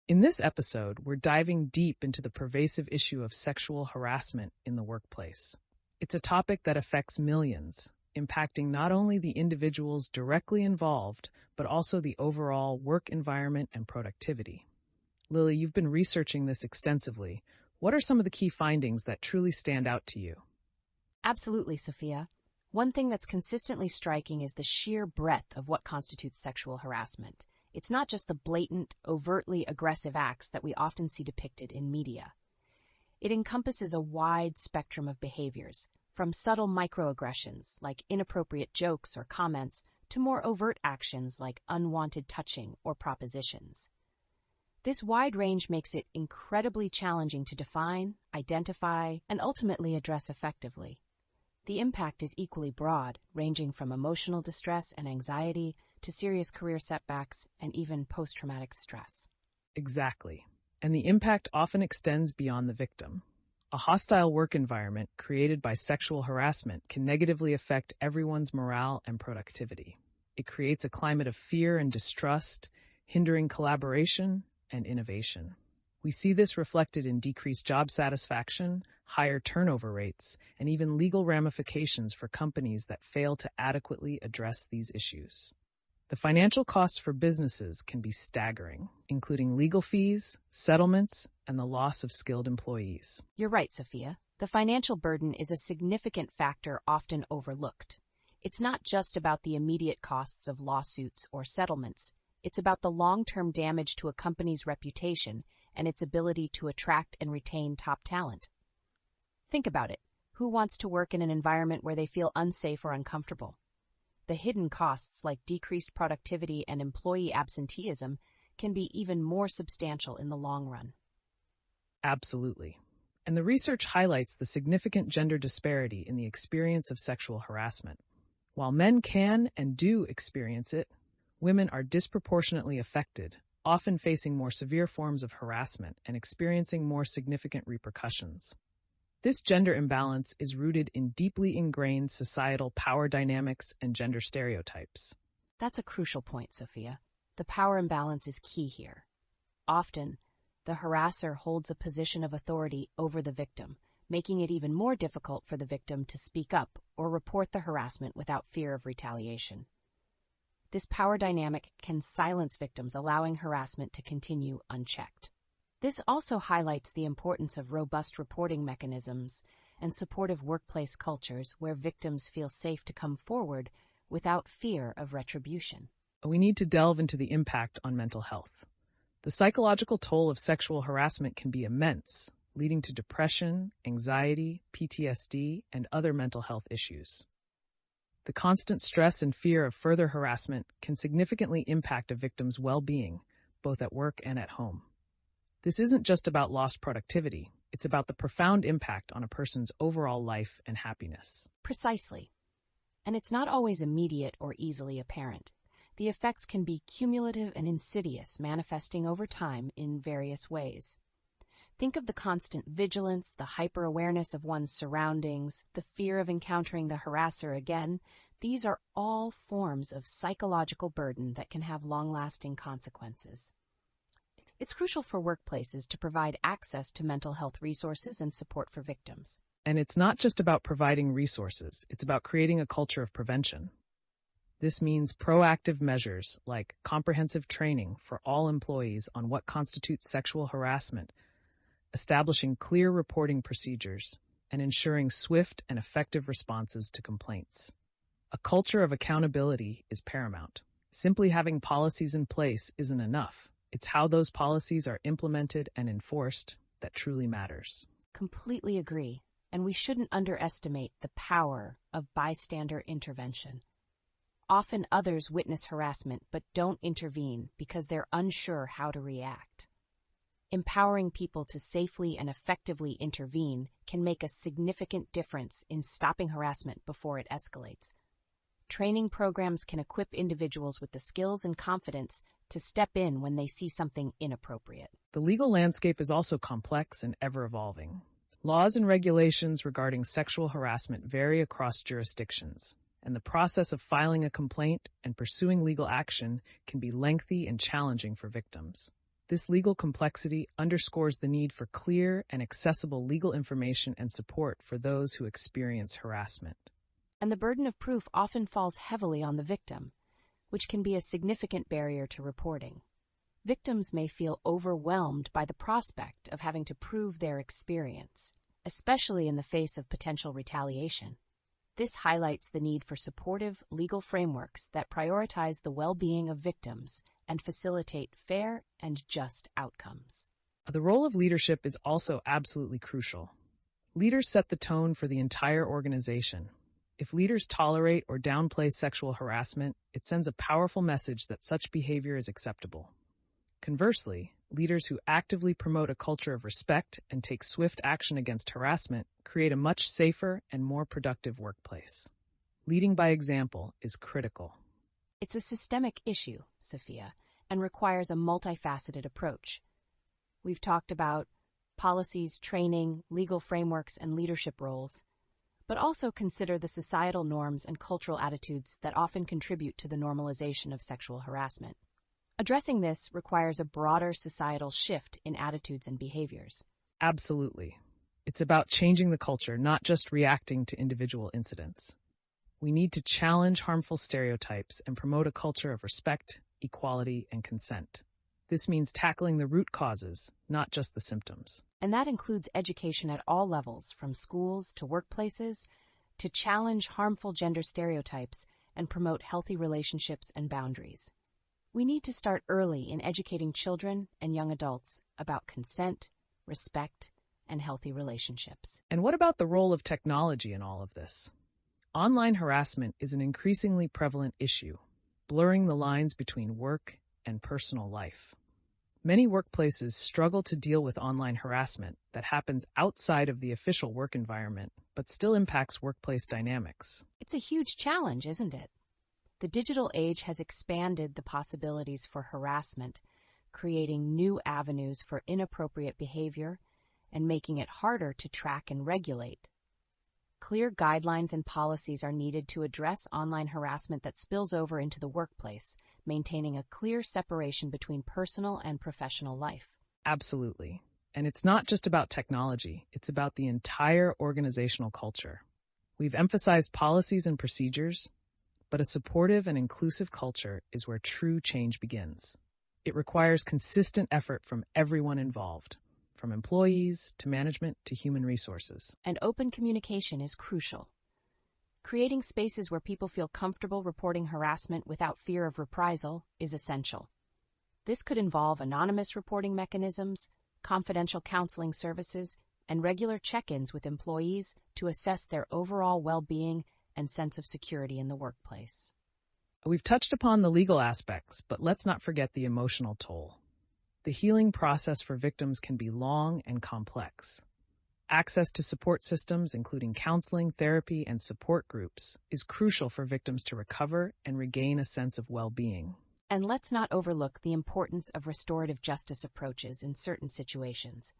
In this episode, we're diving deep into the pervasive issue of sexual harassment in the workplace. It's a topic that affects millions, impacting not only the individuals directly involved, but also the overall work environment and productivity. Lily, you've been researching this extensively. What are some of the key findings that truly stand out to you? Absolutely, Sophia. One thing that's consistently striking is the sheer breadth of what constitutes sexual harassment. It's not just the blatant, overtly aggressive acts that we often see depicted in media. It encompasses a wide spectrum of behaviors, from subtle microaggressions like inappropriate jokes or comments to more overt actions like unwanted touching or propositions. This wide range makes it incredibly challenging to define, identify, and ultimately address effectively. The impact is equally broad, ranging from emotional distress and anxiety to serious career setbacks and even post-traumatic stress. Exactly. And the impact often extends beyond the victim. A hostile work environment created by sexual harassment can negatively affect everyone's morale and productivity. It creates a climate of fear and distrust, hindering collaboration and innovation. We see this reflected in decreased job satisfaction, higher turnover rates, and even legal ramifications for companies that fail to adequately address these issues. The financial costs for businesses can be staggering, including legal fees, settlements, and the loss of skilled employees. You're right, Sophia. The financial burden is a significant factor often overlooked. It's not just about the immediate costs of lawsuits or settlements. It's about the long-term damage to a company's reputation and its ability to attract and retain top talent. Think about it. Who wants to work in an environment where they feel unsafe or uncomfortable? The hidden costs like decreased productivity and employee absenteeism can be even more substantial in the long run. Absolutely. And the research highlights the significant gender disparity in the experience of sexual harassment. While men can and do experience it, women are disproportionately affected, often facing more severe forms of harassment and experiencing more significant repercussions. This gender imbalance is rooted in deeply ingrained societal power dynamics and gender stereotypes. That's a crucial point, Sophia. The power imbalance is key here. Often, the harasser holds a position of authority over the victim, making it even more difficult for the victim to speak up or report the harassment without fear of retaliation. This power dynamic can silence victims, allowing harassment to continue unchecked. This also highlights the importance of robust reporting mechanisms and supportive workplace cultures where victims feel safe to come forward without fear of retribution. We need to delve into the impact on mental health. The psychological toll of sexual harassment can be immense, leading to depression, anxiety, PTSD, and other mental health issues. The constant stress and fear of further harassment can significantly impact a victim's well-being, both at work and at home. This isn't just about lost productivity. It's about the profound impact on a person's overall life and happiness. Precisely. And it's not always immediate or easily apparent. The effects can be cumulative and insidious, manifesting over time in various ways. Think of the constant vigilance, the hyper-awareness of one's surroundings, the fear of encountering the harasser again. These are all forms of psychological burden that can have long-lasting consequences. It's crucial for workplaces to provide access to mental health resources and support for victims. And it's not just about providing resources, it's about creating a culture of prevention. This means proactive measures like comprehensive training for all employees on what constitutes sexual harassment, establishing clear reporting procedures, and ensuring swift and effective responses to complaints. A culture of accountability is paramount. Simply having policies in place isn't enough. It's how those policies are implemented and enforced that truly matters. Completely agree, and we shouldn't underestimate the power of bystander intervention. Often others witness harassment but don't intervene because they're unsure how to react. Empowering people to safely and effectively intervene can make a significant difference in stopping harassment before it escalates. Training programs can equip individuals with the skills and confidence to step in when they see something inappropriate. The legal landscape is also complex and ever-evolving. Laws and regulations regarding sexual harassment vary across jurisdictions, and the process of filing a complaint and pursuing legal action can be lengthy and challenging for victims. This legal complexity underscores the need for clear and accessible legal information and support for those who experience harassment. And the burden of proof often falls heavily on the victim, which can be a significant barrier to reporting. Victims may feel overwhelmed by the prospect of having to prove their experience, especially in the face of potential retaliation. This highlights the need for supportive legal frameworks that prioritize the well-being of victims and facilitate fair and just outcomes. The role of leadership is also absolutely crucial. Leaders set the tone for the entire organization. If leaders tolerate or downplay sexual harassment, it sends a powerful message that such behavior is acceptable. Conversely, leaders who actively promote a culture of respect and take swift action against harassment create a much safer and more productive workplace. Leading by example is critical. It's a systemic issue, Sophia, and requires a multifaceted approach. We've talked about policies, training, legal frameworks, and leadership roles, but also consider the societal norms and cultural attitudes that often contribute to the normalization of sexual harassment. Addressing this requires a broader societal shift in attitudes and behaviors. Absolutely. It's about changing the culture, not just reacting to individual incidents. We need to challenge harmful stereotypes and promote a culture of respect, equality, and consent. This means tackling the root causes, not just the symptoms. And that includes education at all levels, from schools to workplaces, to challenge harmful gender stereotypes and promote healthy relationships and boundaries. We need to start early in educating children and young adults about consent, respect, and healthy relationships. And what about the role of technology in all of this? Online harassment is an increasingly prevalent issue, blurring the lines between work and personal life. Many workplaces struggle to deal with online harassment that happens outside of the official work environment, but still impacts workplace dynamics. It's a huge challenge, isn't it? The digital age has expanded the possibilities for harassment, creating new avenues for inappropriate behavior and making it harder to track and regulate. Clear guidelines and policies are needed to address online harassment that spills over into the workplace, maintaining a clear separation between personal and professional life. Absolutely. And it's not just about technology, it's about the entire organizational culture. We've emphasized policies and procedures, but a supportive and inclusive culture is where true change begins. It requires consistent effort from everyone involved, from employees to management to human resources. And open communication is crucial. Creating spaces where people feel comfortable reporting harassment without fear of reprisal is essential. This could involve anonymous reporting mechanisms, confidential counseling services, and regular check-ins with employees to assess their overall well-being and sense of security in the workplace. We've touched upon the legal aspects, but let's not forget the emotional toll. The healing process for victims can be long and complex. Access to support systems, including counseling, therapy, and support groups, is crucial for victims to recover and regain a sense of well-being. And let's not overlook the importance of restorative justice approaches in certain situations.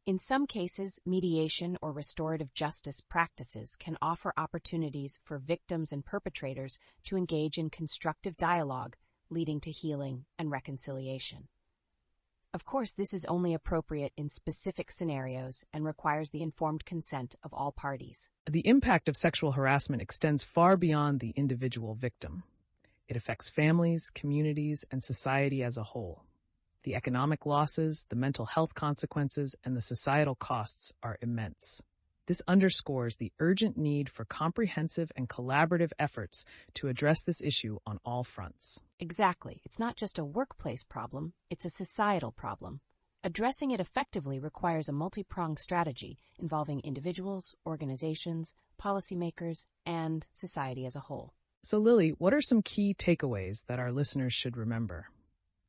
In some cases, mediation or restorative justice practices can offer opportunities for victims and perpetrators to engage in constructive dialogue, leading to healing and reconciliation. Of course, this is only appropriate in specific scenarios and requires the informed consent of all parties. The impact of sexual harassment extends far beyond the individual victim. It affects families, communities, and society as a whole. The economic losses, the mental health consequences, and the societal costs are immense. This underscores the urgent need for comprehensive and collaborative efforts to address this issue on all fronts. Exactly. It's not just a workplace problem, it's a societal problem. Addressing it effectively requires a multi-pronged strategy involving individuals, organizations, policymakers, and society as a whole. So, Lily, what are some key takeaways that our listeners should remember?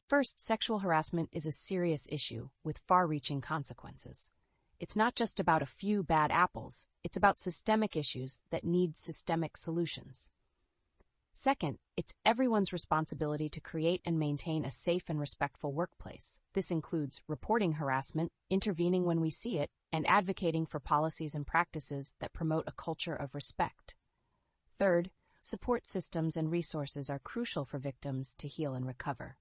First, sexual harassment is a serious issue with far-reaching consequences. It's not just about a few bad apples, it's about systemic issues that need systemic solutions. Second, it's everyone's responsibility to create and maintain a safe and respectful workplace. This includes reporting harassment, intervening when we see it, and advocating for policies and practices that promote a culture of respect. Third, support systems and resources are crucial for victims to heal and recover.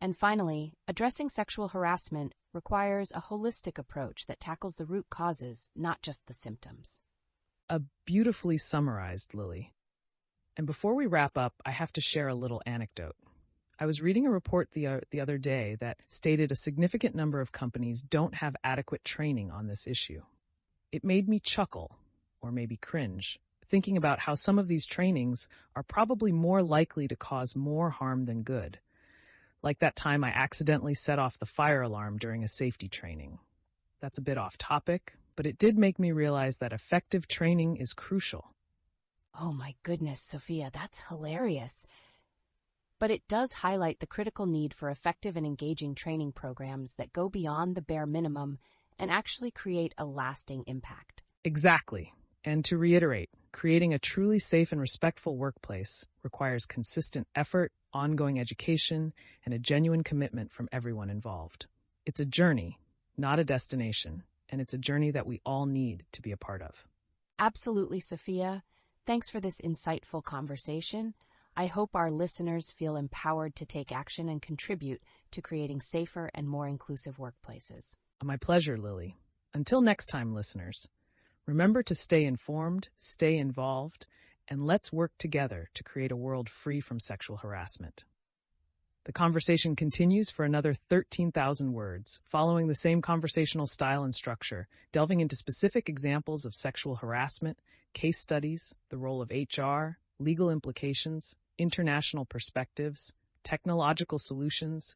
And finally, addressing sexual harassment requires a holistic approach that tackles the root causes, not just the symptoms. A beautifully summarized, Lily. And before we wrap up, I have to share a little anecdote. I was reading a report the other day that stated a significant number of companies don't have adequate training on this issue. It made me chuckle, or maybe cringe, thinking about how some of these trainings are probably more likely to cause more harm than good. Like that time I accidentally set off the fire alarm during a safety training. That's a bit off topic, but it did make me realize that effective training is crucial. Oh my goodness, Sophia, that's hilarious. But it does highlight the critical need for effective and engaging training programs that go beyond the bare minimum and actually create a lasting impact. Exactly. And to reiterate, creating a truly safe and respectful workplace requires consistent effort, ongoing education, and a genuine commitment from everyone involved. It's a journey, not a destination, and it's a journey that we all need to be a part of. Absolutely, Sophia. Thanks for this insightful conversation. I hope our listeners feel empowered to take action and contribute to creating safer and more inclusive workplaces. My pleasure, Lily. Until next time, listeners, remember to stay informed, stay involved, and let's work together to create a world free from sexual harassment. The conversation continues for another 13,000 words, following the same conversational style and structure, delving into specific examples of sexual harassment, case studies, the role of HR, legal implications, international perspectives, technological solutions,